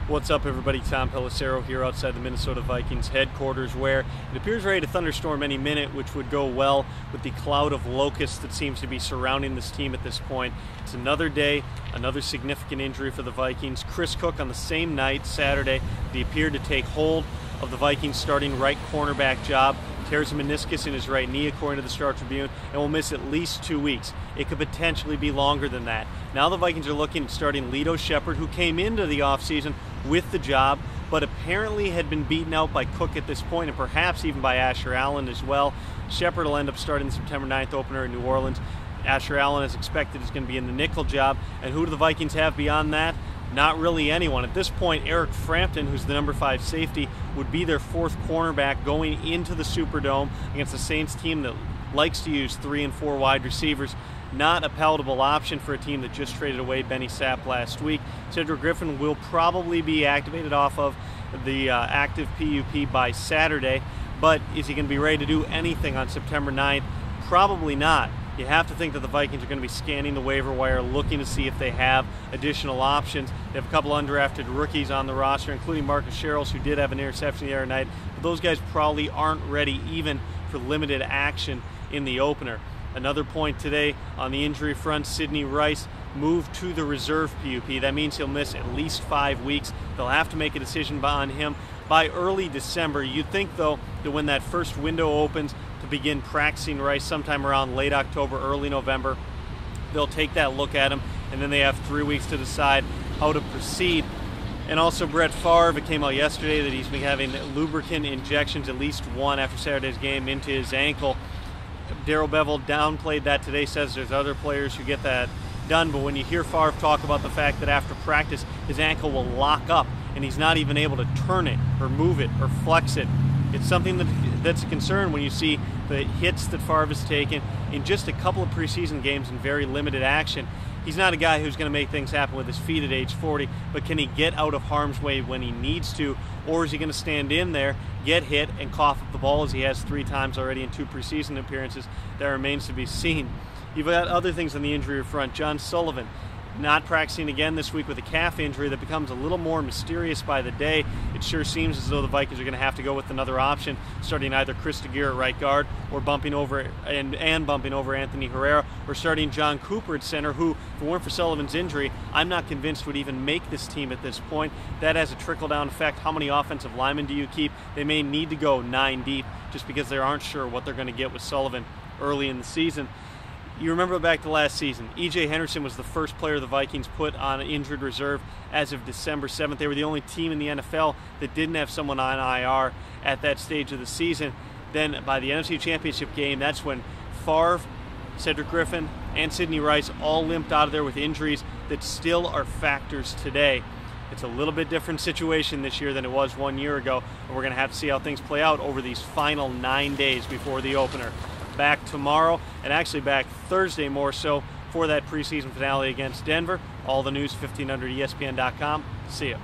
What's up, everybody? Tom Pelissero here outside the Minnesota Vikings headquarters, where it appears ready to thunderstorm any minute, which would go well with the cloud of locusts that seems to be surrounding this team at this point. It's another day, another significant injury for the Vikings. Chris Cook on the same night, Saturday, he appeared to take hold of the Vikings starting right cornerback job. Tears a meniscus in his right knee, according to the Star Tribune, and will miss at least 2 weeks. It could potentially be longer than that. Now the Vikings are looking at starting Lito Shepherd, who came into the offseason with the job, but apparently had been beaten out by Cook at this point, and perhaps even by Asher Allen as well. Shepherd will end up starting the September 9th opener in New Orleans. Asher Allen, as expected, is going to be in the nickel job. And who do the Vikings have beyond that? Not really anyone. At this point, Eric Frampton, who's the number 5 safety, would be their fourth cornerback going into the Superdome against the Saints team that likes to use 3 and 4 wide receivers. Not a palatable option for a team that just traded away Benny Sapp last week. Cedric Griffin will probably be activated off of the active PUP by Saturday, but is he going to be ready to do anything on September 9th? Probably not. You have to think that the Vikings are going to be scanning the waiver wire, looking to see if they have additional options. They have a couple undrafted rookies on the roster, including Marcus Sherrills, who did have an interception the other night. But those guys probably aren't ready even for limited action in the opener. Another point today on the injury front, Sidney Rice moved to the reserve PUP. That means he'll miss at least 5 weeks. They'll have to make a decision on him by early December. You'd think, though, that when that first window opens to begin practicing Rice sometime around late October, early November, they'll take that look at him, and then they have 3 weeks to decide how to proceed. And also Brett Favre, it came out yesterday that he's been having lubricant injections, at least one after Saturday's game, into his ankle. Darrell Bevell downplayed that today, says there's other players who get that done, but when you hear Favre talk about the fact that after practice his ankle will lock up and he's not even able to turn it or move it or flex it, it's something that's a concern when you see the hits that Favre has taken in just a couple of preseason games in very limited action. He's not a guy who's going to make things happen with his feet at age 40, but can he get out of harm's way when he needs to, or is he going to stand in there, get hit, and cough up the ball as he has 3 times already in 2 preseason appearances? That remains to be seen. You've got other things on the injury front. John Sullivan not practicing again this week with a calf injury that becomes a little more mysterious by the day. It sure seems as though the Vikings are going to have to go with another option, starting either Chris DeGear at right guard or bumping over Anthony Herrera, or starting John Cooper at center, who, if it weren't for Sullivan's injury, I'm not convinced would even make this team at this point. That has a trickle-down effect. How many offensive linemen do you keep? They may need to go 9 deep just because they aren't sure what they're going to get with Sullivan early in the season. You remember back to last season, E.J. Henderson was the first player the Vikings put on injured reserve as of December 7th. They were the only team in the NFL that didn't have someone on IR at that stage of the season. Then by the NFC Championship game, that's when Favre, Cedric Griffin, and Sidney Rice all limped out of there with injuries that still are factors today. It's a little bit different situation this year than it was 1 year ago, and we're going to have to see how things play out over these final 9 days before the opener. Back tomorrow, and actually back Thursday more so, for that preseason finale against Denver. All the news, 1500ESPN.com. See ya.